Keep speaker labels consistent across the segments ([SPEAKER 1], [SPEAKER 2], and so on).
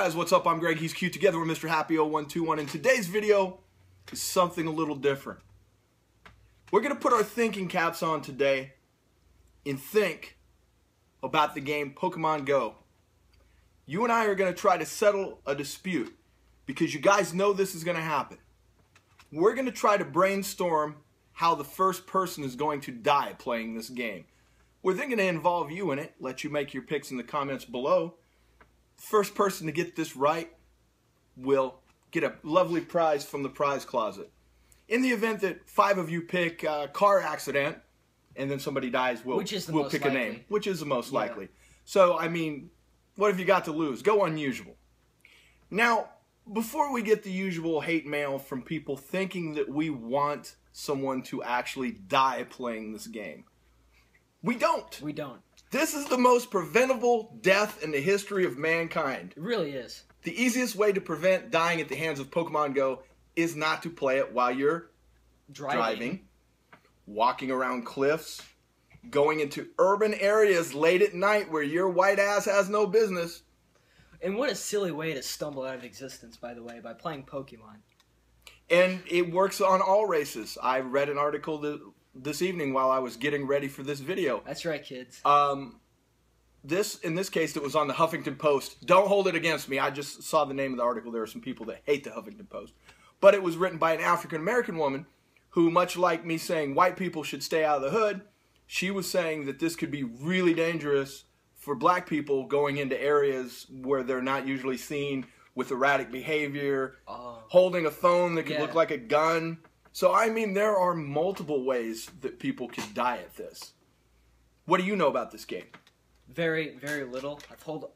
[SPEAKER 1] guys, what's up? I'm Greg, he's cute. Together we're Mr. Happy0121, and today's video is something a little different. We're going to put our thinking caps on today and think about the game Pokemon Go. You and I are going to try to settle a dispute because you guys know this is going to happen. We're going to try to brainstorm how the first person is going to die playing this game. We're then going to involve you in it, let you make your picks in the comments below. First person to get this right will get a lovely prize from the prize closet. In the event that 5 of you pick car accident and then somebody dies, we'll pick a name, which is the most likely. So, I mean, what have you got to lose? Go unusual. Now, before we get the usual hate mail from people thinking that we want someone to actually die playing this game, we don't.
[SPEAKER 2] We don't.
[SPEAKER 1] This is the most preventable death in the history of mankind.
[SPEAKER 2] It really is.
[SPEAKER 1] The easiest way to prevent dying at the hands of Pokemon Go is not to play it while you're driving, walking around cliffs, going into urban areas late at night where your white ass has no business.
[SPEAKER 2] And what a silly way to stumble out of existence, by the way, by playing Pokemon.
[SPEAKER 1] And it works on all races. I read an article this evening while I was getting ready for this video.
[SPEAKER 2] That's right, kids.
[SPEAKER 1] In this case, it was on the Huffington Post. Don't hold it against me. I just saw the name of the article. There are some people that hate the Huffington Post. But it was written by an African-American woman who, much like me saying white people should stay out of the hood, she was saying that this could be really dangerous for black people going into areas where they're not usually seen, with erratic behavior, holding a phone that could look like a gun. So, I mean, there are multiple ways that people could die at this. What do you know about this game?
[SPEAKER 2] Very, very little.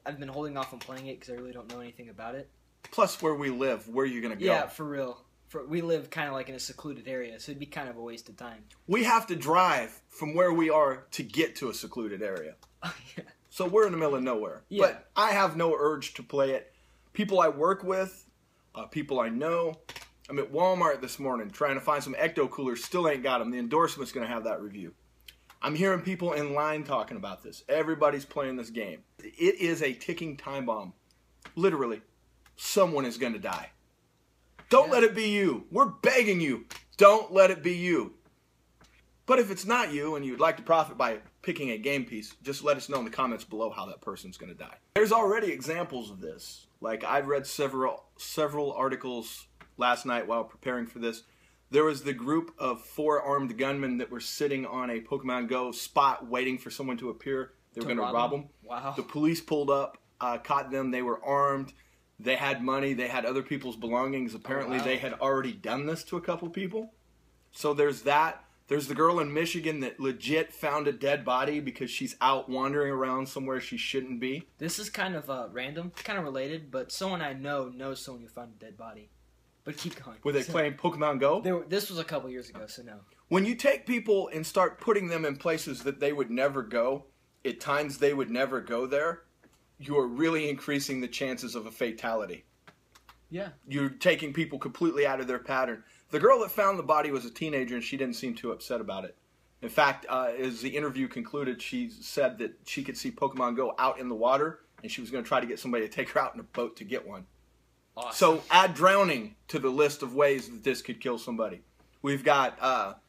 [SPEAKER 2] I've been holding off on playing it because I really don't know anything about it.
[SPEAKER 1] Plus, where we live, where are you going to go?
[SPEAKER 2] Yeah, for real. We live kind of like in a secluded area, so it'd be kind of a waste of time.
[SPEAKER 1] We have to drive from where we are to get to a secluded area.
[SPEAKER 2] Oh, yeah.
[SPEAKER 1] So we're in the middle of nowhere. Yeah. But I have no urge to play it. People I work with, people I know. I'm at Walmart this morning trying to find some ecto coolers. Still ain't got them. The endorsement's going to have that review. I'm hearing people in line talking about this. Everybody's playing this game. It is a ticking time bomb. Literally, someone is going to die. Don't let it be you. We're begging you. Don't let it be you. But if it's not you and you'd like to profit by picking a game piece, just let us know in the comments below how that person's going to die. There's already examples of this. Like, I've read several articles last night while preparing for this. There was the group of 4 armed gunmen that were sitting on a Pokemon Go spot waiting for someone to appear. They were going to rob them.
[SPEAKER 2] Wow.
[SPEAKER 1] The police pulled up, caught them. They were armed. They had money. They had other people's belongings. Apparently, they had already done this to a couple people. So there's that. There's the girl in Michigan that legit found a dead body because she's out wandering around somewhere she shouldn't be.
[SPEAKER 2] This is kind of random, kind of related, but someone I know knows someone who found a dead body. But keep going.
[SPEAKER 1] Were they playing Pokemon Go?
[SPEAKER 2] This was a couple years ago, so no.
[SPEAKER 1] When you take people and start putting them in places that they would never go, at times they would never go there, you are really increasing the chances of a fatality.
[SPEAKER 2] Yeah.
[SPEAKER 1] You're taking people completely out of their pattern. The girl that found the body was a teenager, and she didn't seem too upset about it. In fact, as the interview concluded, she said that she could see Pokemon Go out in the water, and she was going to try to get somebody to take her out in a boat to get one. Awesome. So add drowning to the list of ways that this could kill somebody. We've got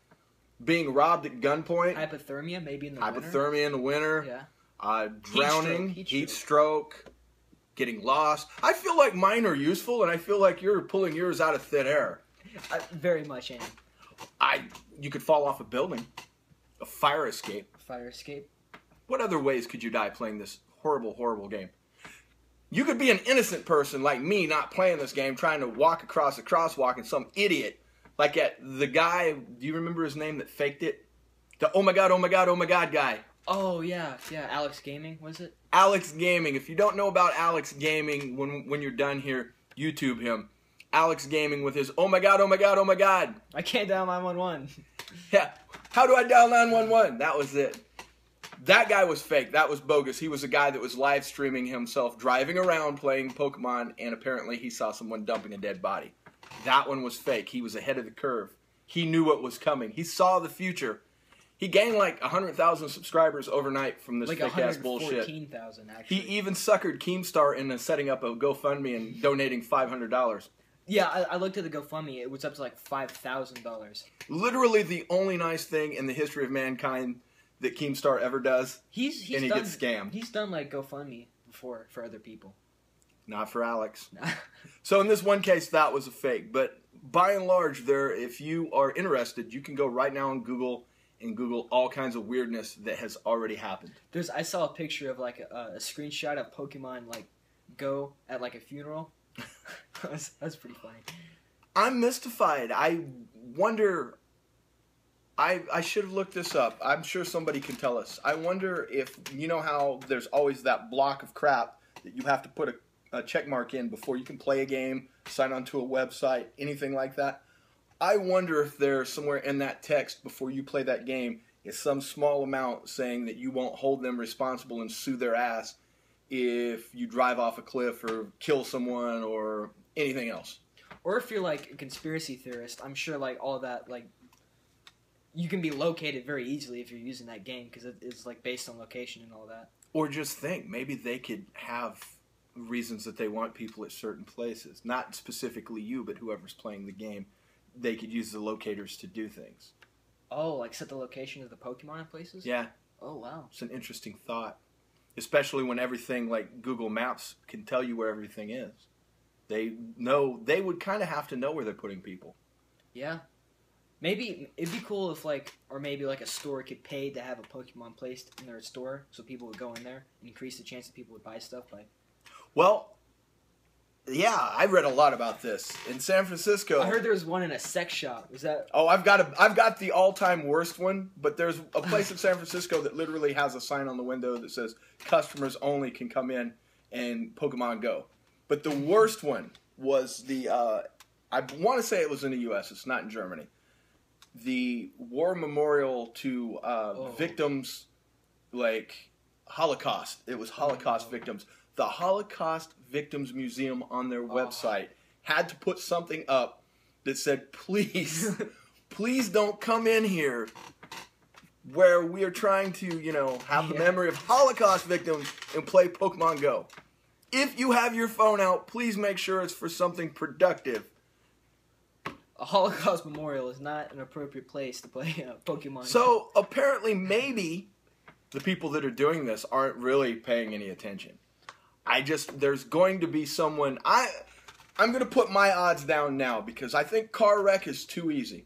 [SPEAKER 1] being robbed at gunpoint.
[SPEAKER 2] Hypothermia, maybe in the winter.
[SPEAKER 1] Hypothermia in the winter.
[SPEAKER 2] Yeah.
[SPEAKER 1] Drowning, heat stroke, getting lost. I feel like mine are useful, and I feel like you're pulling yours out of thin air.
[SPEAKER 2] I very much am.
[SPEAKER 1] You could fall off a building. A fire escape.
[SPEAKER 2] Fire escape.
[SPEAKER 1] What other ways could you die playing this horrible, horrible game? You could be an innocent person like me not playing this game, trying to walk across a crosswalk, and some idiot, like the guy, do you remember his name that faked it? The oh my god, oh my god, oh my god guy.
[SPEAKER 2] Oh, yeah. Yeah, Alex Gaming, was it?
[SPEAKER 1] Alex Gaming. If you don't know about Alex Gaming, when you're done here, YouTube him. Alex Gaming with his oh my god, oh my god, oh my god.
[SPEAKER 2] I can't dial 911.
[SPEAKER 1] Yeah. How do I dial 911? That was it. That guy was fake. That was bogus. He was a guy that was live streaming himself driving around playing Pokemon, and apparently he saw someone dumping a dead body. That one was fake. He was ahead of the curve. He knew what was coming. He saw the future. He gained like 100,000 subscribers overnight from this
[SPEAKER 2] like
[SPEAKER 1] fake ass bullshit.
[SPEAKER 2] 114,000 actually.
[SPEAKER 1] He even suckered Keemstar into setting up a GoFundMe and donating $500.
[SPEAKER 2] Yeah, I looked at the GoFundMe. It was up to like $5,000.
[SPEAKER 1] Literally the only nice thing in the history of mankind that Keemstar ever does. And he gets scammed.
[SPEAKER 2] He's done like GoFundMe before for other people.
[SPEAKER 1] Not for Alex. So in this one case, that was a fake. But by and large, if you are interested, you can go right now on Google and Google all kinds of weirdness that has already happened.
[SPEAKER 2] I saw a picture of like a screenshot of Pokemon like Go at like a funeral. That's pretty funny.
[SPEAKER 1] I'm mystified. I wonder. I should have looked this up. I'm sure somebody can tell us. I wonder if, you know how there's always that block of crap that you have to put a check mark in before you can play a game, sign onto a website, anything like that. I wonder if there's somewhere in that text before you play that game is some small amount saying that you won't hold them responsible and sue their ass if you drive off a cliff or kill someone or anything else.
[SPEAKER 2] Or if you're like a conspiracy theorist, I'm sure like all that like you can be located very easily if you're using that game because it's like based on location and all that.
[SPEAKER 1] Or just think, maybe they could have reasons that they want people at certain places. Not specifically you, but whoever's playing the game. They could use the locators to do things.
[SPEAKER 2] Oh, like set the location of the Pokemon in places?
[SPEAKER 1] Yeah.
[SPEAKER 2] Oh, wow.
[SPEAKER 1] It's an interesting thought. Especially when everything like Google Maps can tell you where everything is. They would kind of have to know where they're putting people.
[SPEAKER 2] Yeah. Maybe it'd be cool if like, or maybe like a store could pay to have a Pokemon placed in their store so people would go in there and increase the chance that people would buy stuff by.
[SPEAKER 1] Well, yeah, I read a lot about this in San Francisco.
[SPEAKER 2] I heard there was one in a sex shop. Was that?
[SPEAKER 1] Oh, I've got the all-time worst one, but there's a place in San Francisco that literally has a sign on the window that says customers only can come in and Pokemon Go. But the worst one was I want to say it was in the U.S. It's not in Germany. The war memorial to victims like Holocaust. It was Holocaust victims. The Holocaust Victims Museum on their website had to put something up that said, please, please don't come in here where we are trying to, have the memory of Holocaust victims and play Pokemon Go. If you have your phone out, please make sure it's for something productive.
[SPEAKER 2] A Holocaust memorial is not an appropriate place to play Pokemon.
[SPEAKER 1] So, apparently, maybe the people that are doing this aren't really paying any attention. There's going to be someone, I'm going to put my odds down now because I think car wreck is too easy.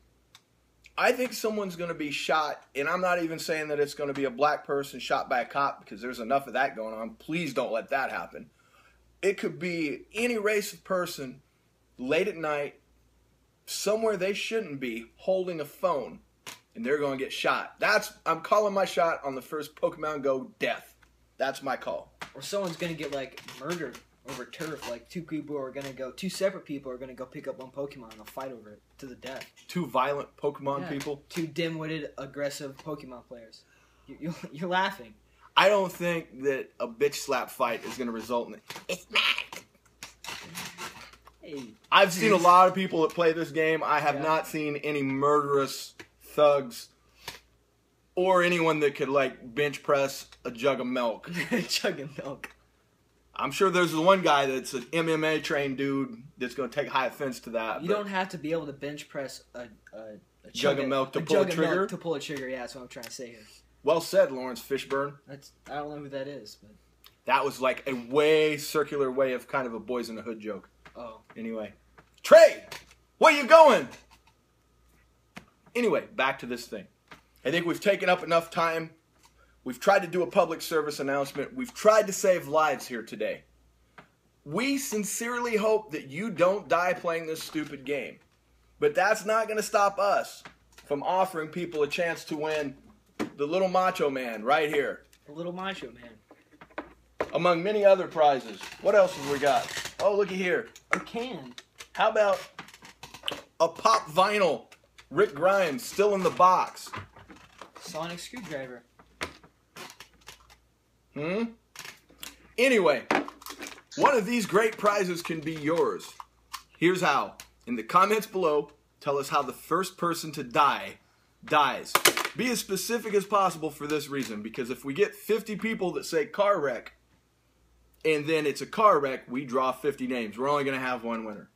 [SPEAKER 1] I think someone's going to be shot, and I'm not even saying that it's going to be a black person shot by a cop because there's enough of that going on. Please don't let that happen. It could be any race of person late at night, somewhere they shouldn't be, holding a phone, and they're going to get shot. I'm calling my shot on the first Pokemon Go death. That's my call.
[SPEAKER 2] Or someone's going to get, like, murdered over turf. Like, two separate people are going to go pick up one Pokemon and they'll fight over it to the death.
[SPEAKER 1] Two violent Pokemon people?
[SPEAKER 2] Two dim-witted, aggressive Pokemon players. You're laughing.
[SPEAKER 1] I don't think that a bitch slap fight is going to result in it. It's not.
[SPEAKER 2] Hey.
[SPEAKER 1] I've seen a lot of people that play this game. I have not seen any murderous thugs or anyone that could, like, bench press a jug of milk.
[SPEAKER 2] A jug of milk.
[SPEAKER 1] I'm sure there's the one guy that's an MMA trained dude that's going to take high offense to that.
[SPEAKER 2] You don't have to be able to bench press a
[SPEAKER 1] jug of milk to pull a trigger?
[SPEAKER 2] To pull a trigger, yeah, that's what I'm trying to say here.
[SPEAKER 1] Well said, Lawrence Fishburne.
[SPEAKER 2] I don't know who that is, but
[SPEAKER 1] that was like a way circular way of kind of a Boys in the Hood joke.
[SPEAKER 2] Oh.
[SPEAKER 1] Anyway. Trey! Where you going? Anyway, back to this thing. I think we've taken up enough time. We've tried to do a public service announcement. We've tried to save lives here today. We sincerely hope that you don't die playing this stupid game. But that's not going to stop us from offering people a chance to win the Little Macho Man right here.
[SPEAKER 2] The Little Macho Man.
[SPEAKER 1] Among many other prizes. What else have we got? Oh, looky here.
[SPEAKER 2] A can.
[SPEAKER 1] How about a pop vinyl Rick Grimes still in the box?
[SPEAKER 2] Sonic screwdriver.
[SPEAKER 1] Anyway, one of these great prizes can be yours. Here's how. In the comments below, tell us how the first person to die dies. Be as specific as possible for this reason, because if we get 50 people that say car wreck, and then it's a car wreck, we draw 50 names. We're only going to have one winner.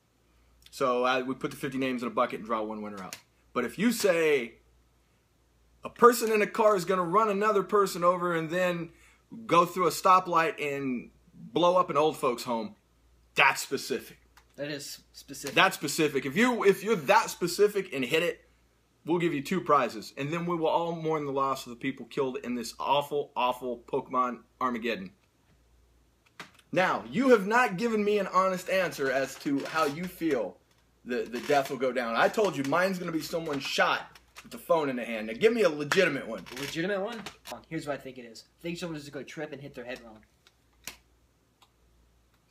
[SPEAKER 1] So we put the 50 names in a bucket and draw one winner out. But if you say a person in a car is going to run another person over and then go through a stoplight and blow up an old folks' home, that's specific.
[SPEAKER 2] That is specific.
[SPEAKER 1] That's specific. If you're that specific and hit it, we'll give you 2 prizes. And then we will all mourn the loss of the people killed in this awful, awful Pokemon Armageddon. Now, you have not given me an honest answer as to how you feel the death will go down. I told you mine's going to be someone shot with the phone in the hand. Now, give me a legitimate one.
[SPEAKER 2] A legitimate one? Here's what I think it is. I think someone's just going to trip and hit their head wrong.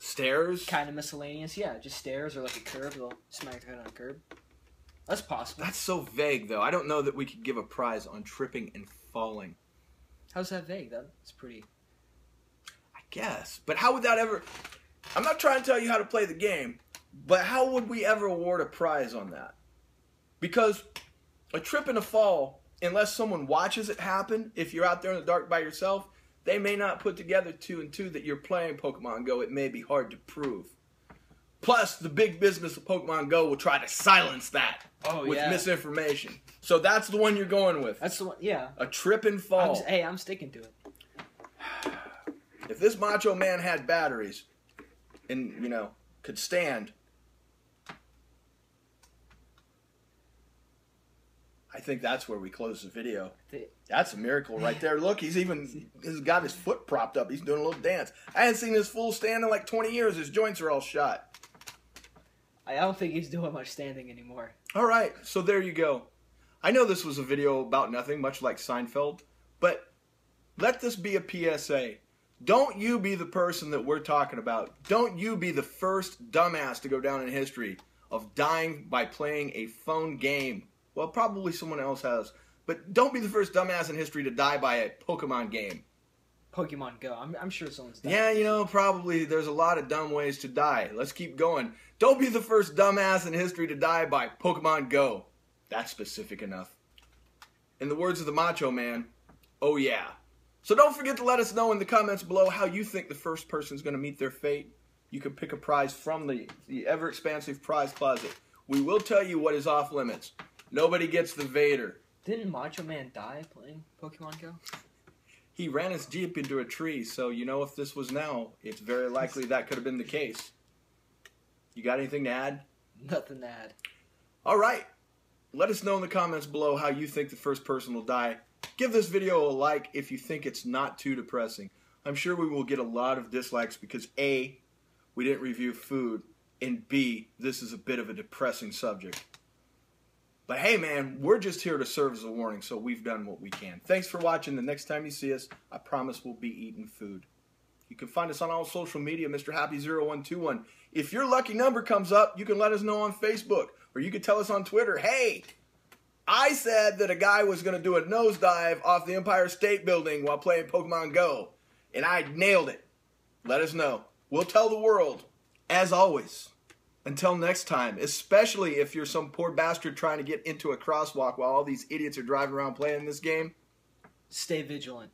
[SPEAKER 1] Stairs?
[SPEAKER 2] Kind of miscellaneous, yeah. Just stairs or like a curb. They'll smack their head on a curb. That's possible.
[SPEAKER 1] That's so vague, though. I don't know that we could give a prize on tripping and falling.
[SPEAKER 2] How's that vague, though? It's pretty...
[SPEAKER 1] I guess. But how would that ever... I'm not trying to tell you how to play the game, but how would we ever award a prize on that? Because a trip and a fall, unless someone watches it happen, if you're out there in the dark by yourself, they may not put together 2 and 2 that you're playing Pokemon Go. It may be hard to prove. Plus, the big business of Pokemon Go will try to silence that with misinformation. So that's the one you're going with.
[SPEAKER 2] That's the one, yeah.
[SPEAKER 1] A trip and fall.
[SPEAKER 2] I'm sticking to it.
[SPEAKER 1] If this Macho Man had batteries and, could stand, I think that's where we close the video. That's a miracle right there. Look, he's got his foot propped up. He's doing a little dance. I hadn't seen this fool stand in like 20 years. His joints are all shot.
[SPEAKER 2] I don't think he's doing much standing anymore.
[SPEAKER 1] All right, so there you go. I know this was a video about nothing, much like Seinfeld, but let this be a PSA. Don't you be the person that we're talking about. Don't you be the first dumbass to go down in history of dying by playing a phone game. Well, probably someone else has. But don't be the first dumbass in history to die by a Pokemon game.
[SPEAKER 2] Pokemon Go. I'm sure someone's died.
[SPEAKER 1] Yeah, probably there's a lot of dumb ways to die. Let's keep going. Don't be the first dumbass in history to die by Pokemon Go. That's specific enough. In the words of the Macho Man, oh yeah. So don't forget to let us know in the comments below how you think the first person's going to meet their fate. You can pick a prize from the ever-expansive prize closet. We will tell you what is off limits. Nobody gets the Vader.
[SPEAKER 2] Didn't Macho Man die playing Pokemon Go?
[SPEAKER 1] He ran his Jeep into a tree, so if this was now, it's very likely that could have been the case. You got anything to add?
[SPEAKER 2] Nothing to add.
[SPEAKER 1] All right. Let us know in the comments below how you think the first person will die. Give this video a like if you think it's not too depressing. I'm sure we will get a lot of dislikes because A, we didn't review food, and B, this is a bit of a depressing subject. But hey man, we're just here to serve as a warning, so we've done what we can. Thanks for watching. The next time you see us, I promise we'll be eating food. You can find us on all social media, Mr. Happy0121. If your lucky number comes up, you can let us know on Facebook, or you can tell us on Twitter, hey, I said that a guy was going to do a nosedive off the Empire State Building while playing Pokemon Go, and I nailed it. Let us know. We'll tell the world. As always, until next time, especially if you're some poor bastard trying to get into a crosswalk while all these idiots are driving around playing this game,
[SPEAKER 2] stay vigilant.